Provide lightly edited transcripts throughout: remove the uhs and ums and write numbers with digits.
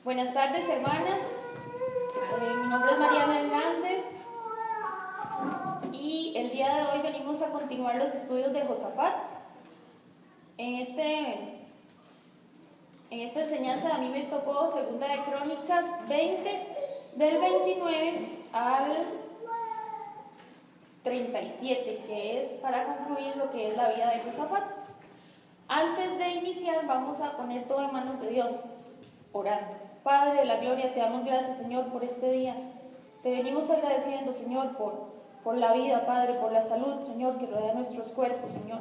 Buenas tardes, hermanas. Mi nombre es Mariana Hernández y el día de hoy venimos a continuar los estudios de Josafat. En esta enseñanza a mí me tocó Segunda de Crónicas 20, del 29 al 37, que es para concluir lo que es la vida de Josafat. Antes de iniciar, vamos a poner todo en manos de Dios, orando. Padre de la gloria, te damos gracias, Señor, por este día. Te venimos agradeciendo, Señor, por la vida, Padre, por la salud, Señor, que rodea nuestros cuerpos, Señor.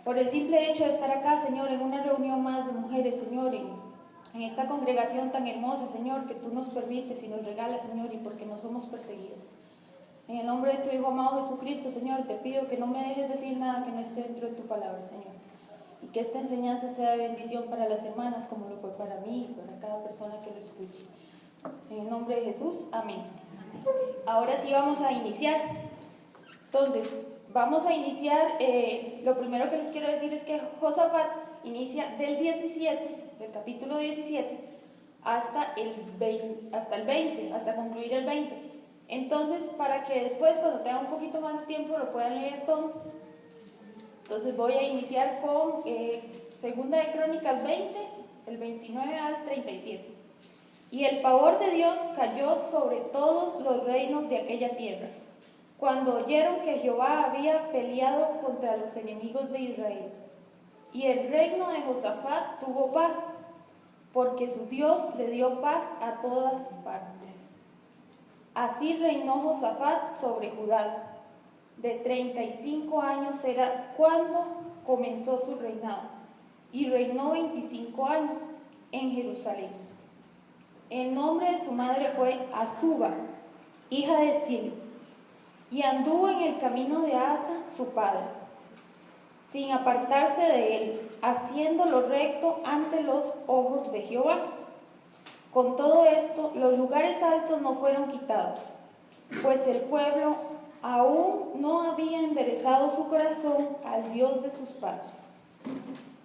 Por el simple hecho de estar acá, Señor, en una reunión más de mujeres, Señor, en esta congregación tan hermosa, Señor, que tú nos permites y nos regalas, Señor, y porque no somos perseguidos. En el nombre de tu Hijo amado Jesucristo, Señor, te pido que no me dejes decir nada que no esté dentro de tu palabra, Señor. Y que esta enseñanza sea de bendición para las hermanas como lo fue para mí y para cada persona que lo escuche. En el nombre de Jesús, amén. Ahora sí vamos a iniciar. Entonces, vamos a iniciar, lo primero que les quiero decir es que Josafat inicia del 17, del capítulo 17, hasta el 20, hasta concluir el 20. Entonces, para que después, cuando tenga un poquito más de tiempo, lo puedan leer todo. Entonces voy a iniciar con Segunda de Crónicas 20, el 29 al 37. Y el pavor de Dios cayó sobre todos los reinos de aquella tierra, cuando oyeron que Jehová había peleado contra los enemigos de Israel. Y el reino de Josafat tuvo paz, porque su Dios le dio paz a todas partes. Así reinó Josafat sobre Judá. De 35 años era cuando comenzó su reinado, y reinó 25 años en Jerusalén. El nombre de su madre fue Azuba, hija de Sil, y anduvo en el camino de Asa, su padre, sin apartarse de él, haciendo lo recto ante los ojos de Jehová. Con todo esto, los lugares altos no fueron quitados, pues el pueblo aún no había enderezado su corazón al Dios de sus padres.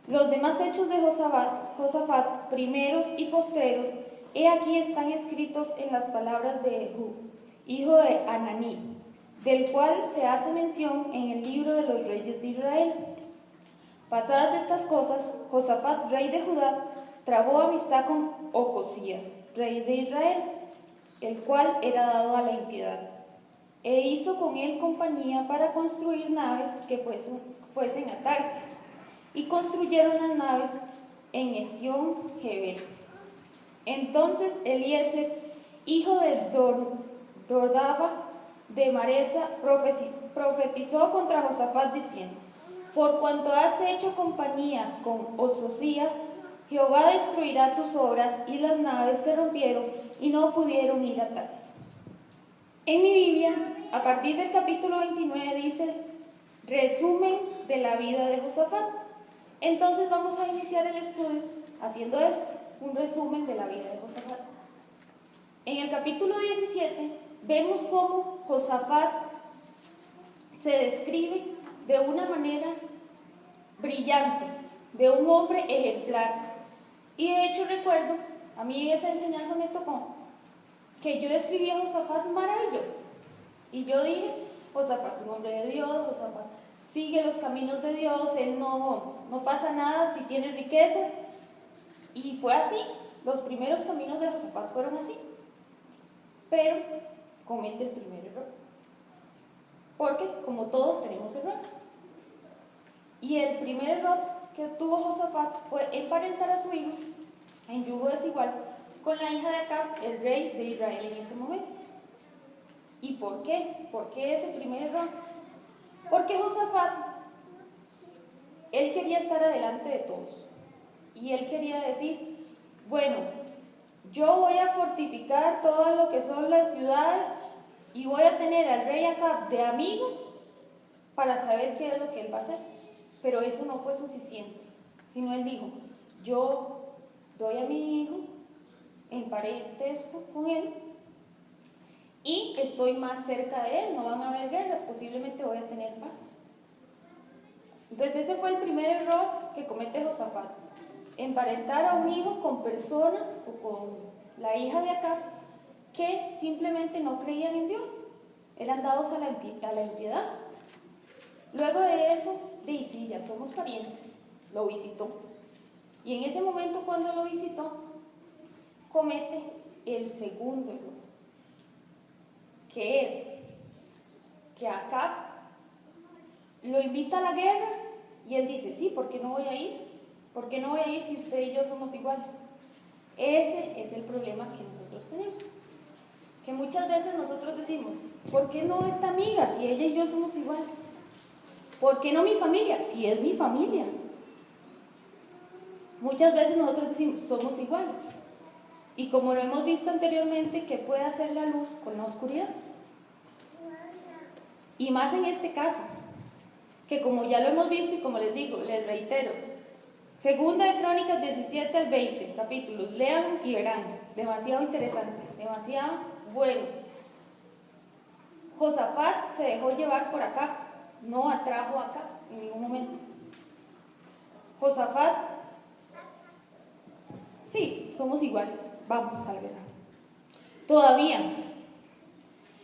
Los demás hechos de Josafat, primeros y postreros, he aquí están escritos en las palabras de Jehú, hijo de Ananí, del cual se hace mención en el libro de los reyes de Israel. Pasadas estas cosas, Josafat, rey de Judá, trabó amistad con Ocosías, rey de Israel, el cual era dado a la impiedad, e hizo con él compañía para construir naves que fuesen a Tarsis, y construyeron las naves en Esión-Geber. Entonces Eliezer, hijo de Dordaba de Maresa, profetizó contra Josafat diciendo: por cuanto has hecho compañía con Ocosías, Jehová destruirá tus obras. Y las naves se rompieron y no pudieron ir a Tarsis. En mi Biblia, a partir del capítulo 29 dice resumen de la vida de Josafat. Entonces vamos a iniciar el estudio haciendo esto, un resumen de la vida de Josafat. En el capítulo 17 vemos cómo Josafat se describe de una manera brillante, de un hombre ejemplar. Y de hecho recuerdo, a mí esa enseñanza me tocó, que yo describí a Josafat maravilloso. Y yo dije, Josafat es un hombre de Dios, Josafat sigue los caminos de Dios, él no pasa nada si tiene riquezas. Y fue así, los primeros caminos de Josafat fueron así. Pero comete el primer error. Porque, como todos, tenemos errores. Y el primer error que tuvo Josafat fue emparentar a su hijo en yugo desigual con la hija de Acab, el rey de Israel en ese momento. ¿Y por qué? ¿Por qué ese primer error? Porque Josafat, él quería estar adelante de todos. Y él quería decir, bueno, yo voy a fortificar todo lo que son las ciudades y voy a tener al rey Acab de amigo para saber qué es lo que él va a hacer. Pero eso no fue suficiente, sino él dijo, yo doy a mi hijo en parentesco con él y estoy más cerca de él, no van a haber guerras, posiblemente voy a tener paz. Entonces ese fue el primer error que comete Josafat. emparentar a un hijo con personas o con la hija de Acab que simplemente no creían en Dios, eran dados a la impiedad. Luego de eso, sí, ya somos parientes, lo visitó. Y en ese momento, cuando lo visitó, comete el segundo error, que es que Acab lo invita a la guerra y él dice, sí, ¿por qué no voy a ir? ¿Por qué no voy a ir si usted y yo somos iguales? Ese es el problema que nosotros tenemos. Que muchas veces nosotros decimos, ¿por qué no esta amiga si ella y yo somos iguales? ¿Por qué no mi familia si es mi familia? Muchas veces nosotros decimos, somos iguales. Y como lo hemos visto anteriormente, ¿qué puede hacer la luz con la oscuridad? Y más en este caso, que como ya lo hemos visto y como les digo, les reitero, Segunda de Crónicas 17 al 20 capítulos, lean y verán, demasiado interesante, demasiado bueno. Josafat se dejó llevar por acá, no atrajo acá en ningún momento. Josafat, sí, somos iguales, vamos a la guerra. Todavía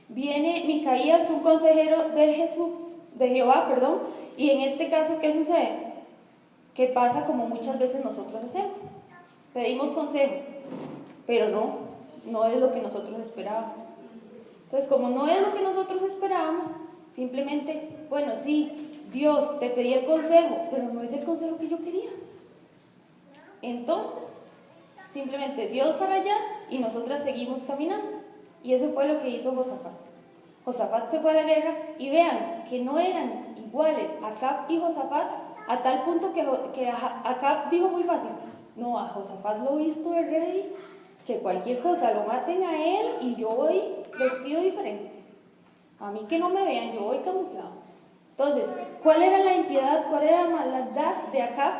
viene Micaías, un consejero de Jehová, y en este caso, ¿qué sucede? Que pasa como muchas veces nosotros hacemos. Pedimos consejo, pero no es lo que nosotros esperábamos. Entonces, como no es lo que nosotros esperábamos, simplemente, bueno, sí, Dios, te pedí el consejo, pero no es el consejo que yo quería. Entonces, simplemente Dios para allá y nosotras seguimos caminando. Y eso fue lo que hizo Josafat. Josafat se fue a la guerra y vean que no eran iguales Acab y Josafat, a tal punto que Acab dijo muy fácil, no, a Josafat lo he visto de rey, que cualquier cosa lo maten a él y yo voy vestido diferente. A mí que no me vean, yo voy camuflado. Entonces, ¿cuál era la impiedad, cuál era la maldad de Acab?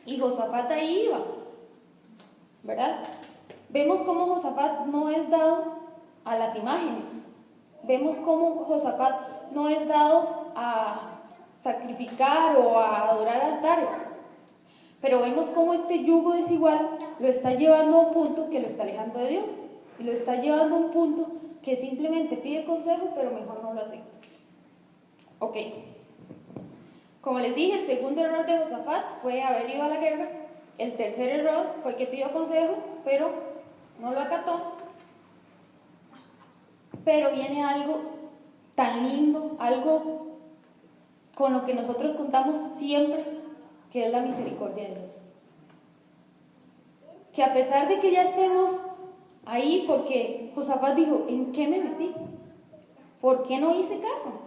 Y Josafat ahí iba, ¿verdad? Vemos cómo Josafat no es dado a las imágenes. Vemos cómo Josafat no es dado a sacrificar o a adorar altares. Pero vemos cómo este yugo desigual lo está llevando a un punto que lo está alejando de Dios. Y lo está llevando a un punto que simplemente pide consejo, pero mejor no lo acepta. Ok. Como les dije, el segundo error de Josafat fue haber ido a la guerra. El tercer error fue que pidió consejo, pero no lo acató. Pero viene algo tan lindo, algo con lo que nosotros contamos siempre, que es la misericordia de Dios. Que a pesar de que ya estemos ahí, porque Josafat dijo, ¿en qué me metí? ¿Por qué no hice caso?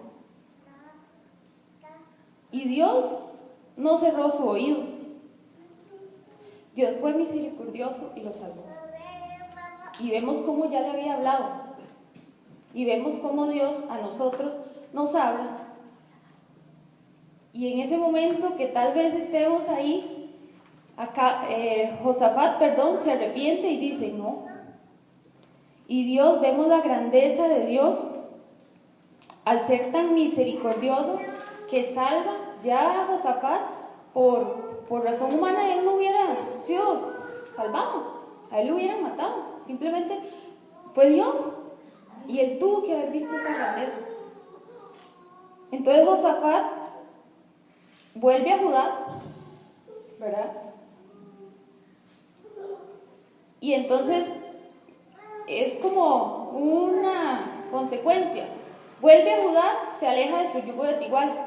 Y Dios no cerró su oído. Dios fue misericordioso y lo salvó. Y vemos cómo ya le había hablado. Y vemos cómo Dios a nosotros nos habla. Y en ese momento que tal vez estemos ahí, Josafat, se arrepiente y dice, no. Y Dios, vemos la grandeza de Dios al ser tan misericordioso que salva ya a Josafat por razón humana. Él no hubiera sido salvado, a él lo hubieran matado. Simplemente fue Dios y él tuvo que haber visto esa grandeza. Entonces Josafat vuelve a Judá, ¿verdad? Y entonces es como una consecuencia. Vuelve a Judá, se aleja de su yugo desigual.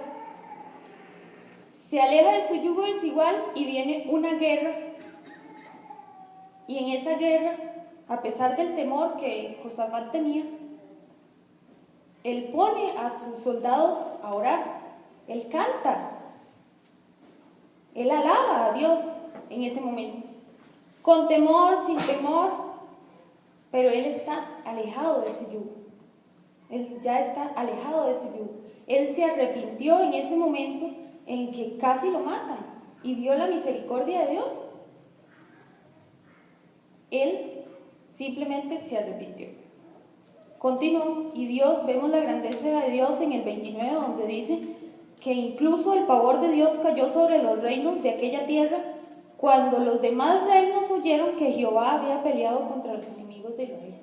Se aleja de su yugo desigual y viene una guerra. Y en esa guerra, a pesar del temor que Josafat tenía, él pone a sus soldados a orar. Él canta. Él alaba a Dios en ese momento. Con temor, sin temor, pero él está alejado de ese yugo. Él ya está alejado de ese yugo. Él se arrepintió en ese momento en que casi lo matan y vio la misericordia de Dios. Él simplemente se arrepintió. Continuó y Dios, vemos la grandeza de Dios en el 29, donde dice que incluso el pavor de Dios cayó sobre los reinos de aquella tierra cuando los demás reinos oyeron que Jehová había peleado contra los enemigos de Israel.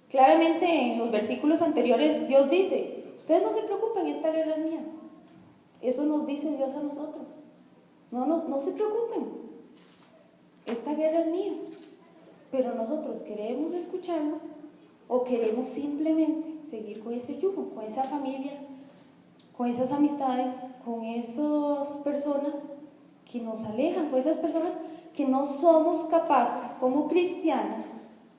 Claramente en los versículos anteriores Dios dice, ustedes no se preocupen, esta guerra es mía. Eso nos dice Dios a nosotros. No se preocupen, esta guerra es mía. Pero nosotros queremos escucharlo o queremos simplemente seguir con ese yugo, con esa familia, con esas amistades, con esas personas que nos alejan, con esas personas que no somos capaces como cristianas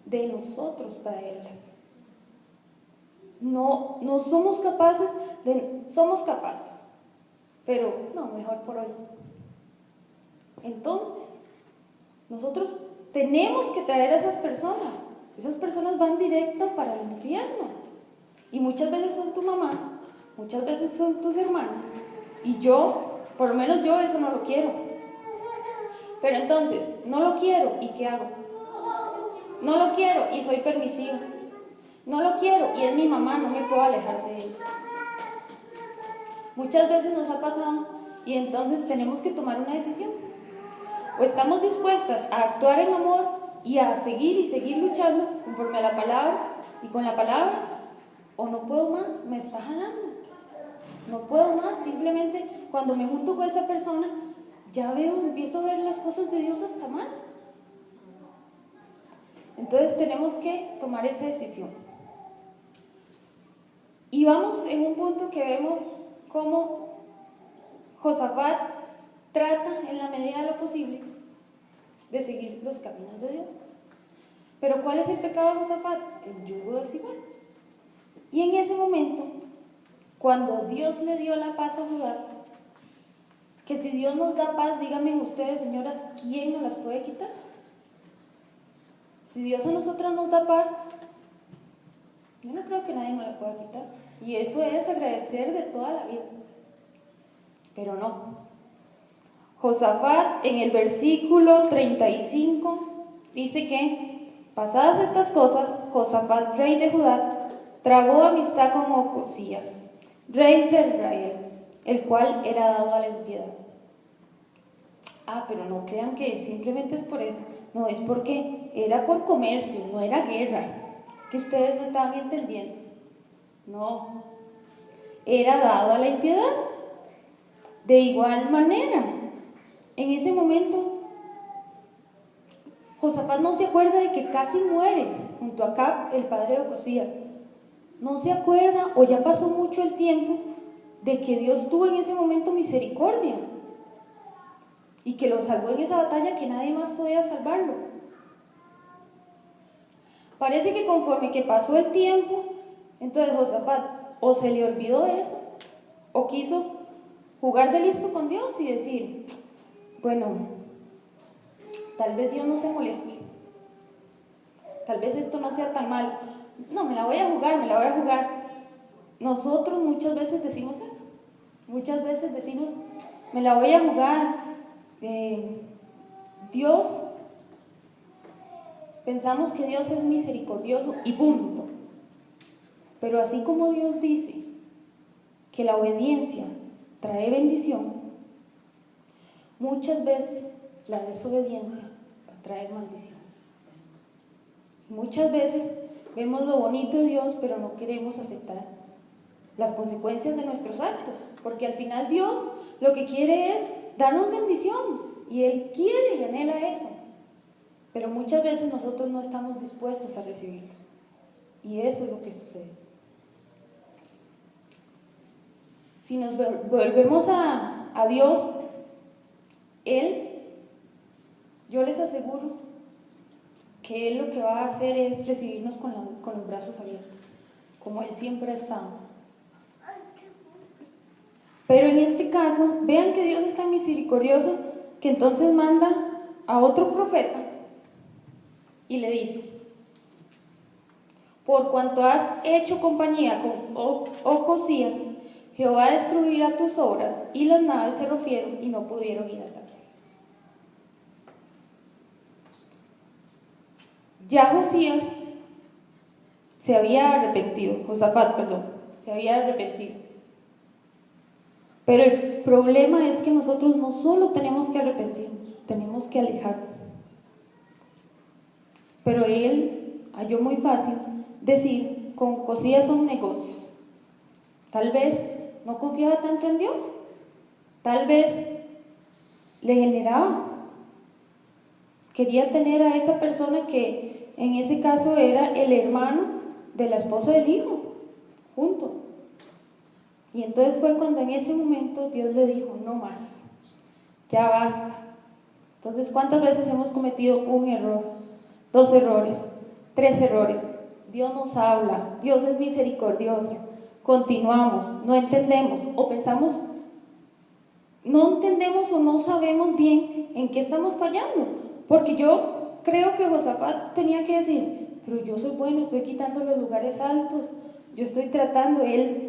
de nosotros traerlas. No somos capaces, somos capaces, pero no, mejor por hoy. Entonces, nosotros tenemos que traer a esas personas van directo para el infierno, y muchas veces son tu mamá, muchas veces son tus hermanas, y yo, por lo menos yo eso no lo quiero. Pero entonces, no lo quiero, ¿y qué hago? No lo quiero y soy permisiva. No lo quiero y es mi mamá, no me puedo alejar de ella. Muchas veces nos ha pasado y entonces tenemos que tomar una decisión. O estamos dispuestas a actuar en amor y a seguir luchando conforme a la palabra y con la palabra, o no puedo más, me está jalando. No puedo más, simplemente cuando me junto con esa persona, ya empiezo a ver las cosas de Dios hasta mal. Entonces tenemos que tomar esa decisión. Y vamos en un punto que vemos cómo Josafat trata en la medida de lo posible de seguir los caminos de Dios. Pero ¿cuál es el pecado de Josafat? El yugo desigual. Y en ese momento, cuando Dios le dio la paz a Judá, que si Dios nos da paz, díganme ustedes, señoras, ¿quién nos las puede quitar? Si Dios a nosotras nos da paz, yo no creo que nadie nos la pueda quitar. Y eso es agradecer de toda la vida. Pero no. Josafat en el versículo 35 dice que, pasadas estas cosas, Josafat, rey de Judá, trabó amistad con Ocosías, rey de Israel, el cual era dado a la impiedad. Pero no crean que simplemente es por eso. No, es porque era por comercio, no era guerra. Es que ustedes no estaban entendiendo. No, era dado a la impiedad. De igual manera, en ese momento, Josafat no se acuerda de que casi muere junto a Acab, el padre de Ocosías. No se acuerda, o ya pasó mucho el tiempo, de que Dios tuvo en ese momento misericordia y que lo salvó en esa batalla que nadie más podía salvarlo. Parece que conforme que pasó el tiempo, entonces Josafat o se le olvidó eso, o quiso jugar de listo con Dios y decir, bueno, tal vez Dios no se moleste, tal vez esto no sea tan malo, no, me la voy a jugar. Nosotros muchas veces decimos eso, muchas veces decimos, me la voy a jugar. Dios, pensamos que Dios es misericordioso y punto. Pero así como Dios dice que la obediencia trae bendición, muchas veces la desobediencia va a traer maldición. Muchas veces vemos lo bonito de Dios, pero no queremos aceptar las consecuencias de nuestros actos, porque al final Dios lo que quiere es darnos bendición, y Él quiere y anhela eso, pero muchas veces nosotros no estamos dispuestos a recibirlos, y eso es lo que sucede. Si nos volvemos a Dios, Él, yo les aseguro que Él lo que va a hacer es recibirnos con los brazos abiertos, como Él siempre ha estado. Pero en este caso, vean que Dios es tan misericordioso que entonces manda a otro profeta y le dice, por cuanto has hecho compañía con Ocosías, Jehová destruirá tus obras, y las naves se rompieron y no pudieron ir a Tarsis. Ya Josafat se había arrepentido, Pero el problema es que nosotros no solo tenemos que arrepentirnos, tenemos que alejarnos. Pero él halló muy fácil decir, con cosillas son negocios. Tal vez no confiaba tanto en Dios, tal vez le generaba, quería tener a esa persona que en ese caso era el hermano de la esposa del hijo, junto. Y entonces fue cuando en ese momento Dios le dijo, no más, ya basta. Entonces, ¿cuántas veces hemos cometido un error, 2 errores, 3 errores? Dios nos habla, Dios es misericordioso, continuamos, no entendemos o pensamos, no entendemos o no sabemos bien en qué estamos fallando, porque yo creo que Josafat tenía que decir, pero yo soy bueno, estoy quitando los lugares altos, yo estoy tratando, él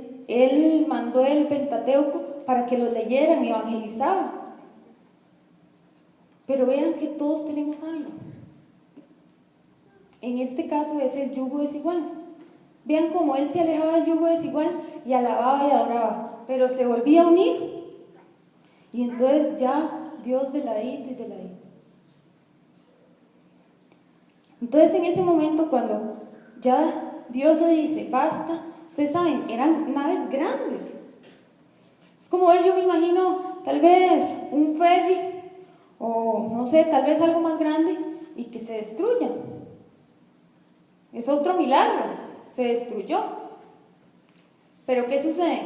mandó el Pentateuco para que lo leyeran, evangelizaban. Pero vean que todos tenemos algo. En este caso es el yugo desigual. Vean cómo él se alejaba del yugo desigual y alababa y adoraba, pero se volvía a unir. Y entonces ya Dios de ladito y de ladito. Entonces en ese momento cuando ya Dios le dice, basta, ustedes saben, eran naves grandes. Es como ver, yo me imagino, tal vez un ferry, o no sé, tal vez algo más grande, y que se destruya. Es otro milagro, se destruyó. Pero ¿qué sucede?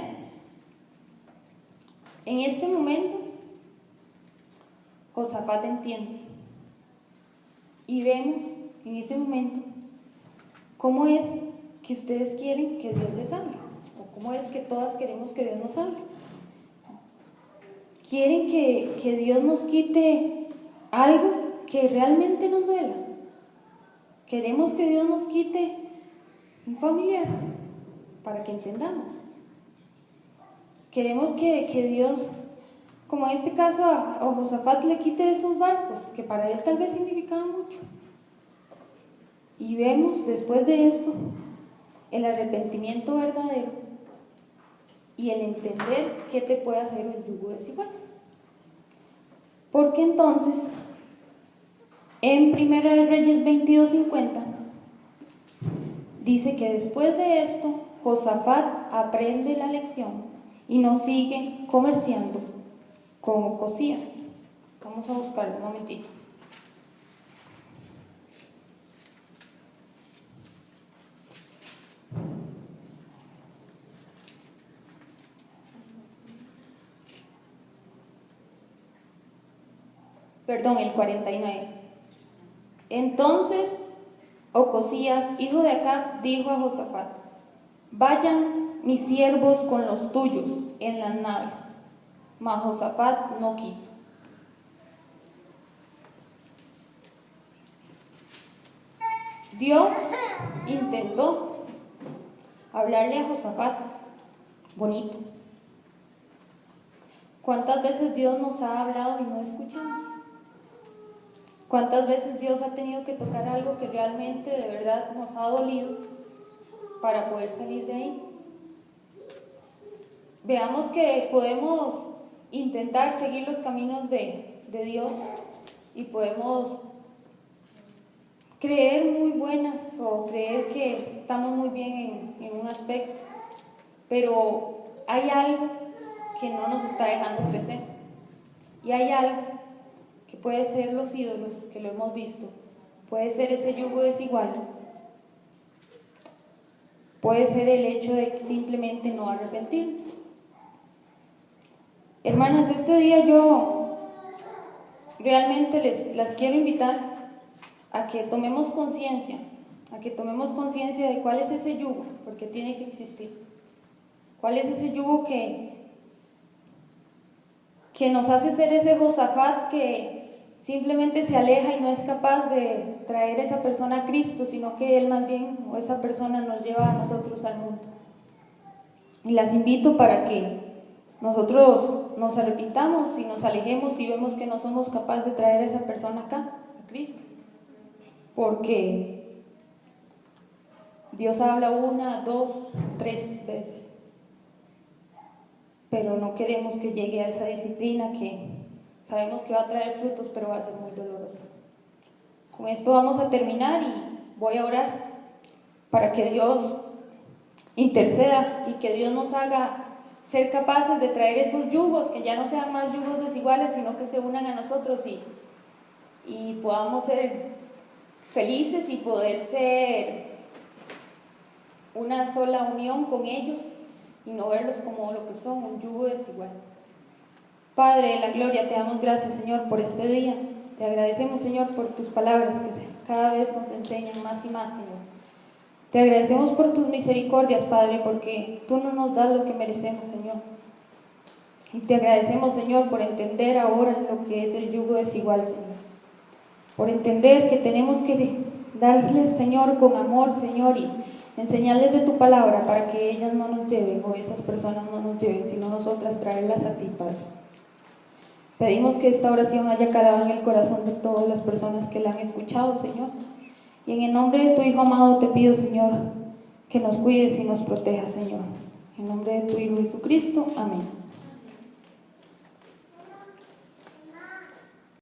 En este momento, Josafat entiende. Y vemos en ese momento cómo es que ustedes quieren que Dios les hable, o cómo es que todas queremos que Dios nos hable. Quieren que Dios nos quite algo que realmente nos duela. Queremos que Dios nos quite un familiar para que entendamos. Queremos que Dios, como en este caso a Josafat, le quite esos barcos que para él tal vez significaban mucho. Y vemos después de esto el arrepentimiento verdadero y el entender qué te puede hacer el yugo desigual. Porque entonces, en 1 Reyes 22:50, dice que después de esto, Josafat aprende la lección y no sigue comerciando con Ocosías. Vamos a buscarlo un momentito. Perdón, el 49. Entonces Ocosías, hijo de Acab, dijo a Josafat, vayan mis siervos con los tuyos en las naves. Mas Josafat no quiso. Dios intentó hablarle a Josafat bonito. ¿Cuántas veces Dios nos ha hablado y no escuchamos? ¿Cuántas veces Dios ha tenido que tocar algo que realmente de verdad nos ha dolido para poder salir de ahí? Veamos que podemos intentar seguir los caminos de Dios y podemos creer muy buenas o creer que estamos muy bien en un aspecto, pero hay algo que no nos está dejando crecer y hay algo que puede ser los ídolos, que lo hemos visto, puede ser ese yugo desigual, puede ser el hecho de simplemente no arrepentir. Hermanas, este día yo realmente las quiero invitar a que tomemos conciencia, de cuál es ese yugo, porque tiene que existir. ¿Cuál es ese yugo que nos hace ser ese Josafat que simplemente se aleja y no es capaz de traer a esa persona a Cristo, sino que él más bien, o esa persona, nos lleva a nosotros al mundo? Y las invito para que nosotros nos arrepintamos y nos alejemos si vemos que no somos capaces de traer a esa persona acá, a Cristo. Porque Dios habla 1, 2, 3 veces. pero no queremos que llegue a esa disciplina que sabemos que va a traer frutos, pero va a ser muy dolorosa. Con esto vamos a terminar y voy a orar para que Dios interceda y que Dios nos haga ser capaces de traer esos yugos, que ya no sean más yugos desiguales, sino que se unan a nosotros y podamos ser felices y poder ser una sola unión con ellos y no verlos como lo que son, un yugo desigual. Padre de la gloria, te damos gracias, Señor, por este día. Te agradecemos, Señor, por tus palabras que cada vez nos enseñan más y más, Señor. Te agradecemos por tus misericordias, Padre, porque tú no nos das lo que merecemos, Señor. Y te agradecemos, Señor, por entender ahora lo que es el yugo desigual, Señor. Por entender que tenemos que darles, Señor, con amor, Señor, y enseñarles de tu palabra para que ellas no nos lleven, o esas personas no nos lleven, sino nosotras traerlas a ti, Padre. Pedimos que esta oración haya calado en el corazón de todas las personas que la han escuchado, Señor. Y en el nombre de tu Hijo amado te pido, Señor, que nos cuides y nos protejas, Señor. En nombre de tu Hijo Jesucristo, amén.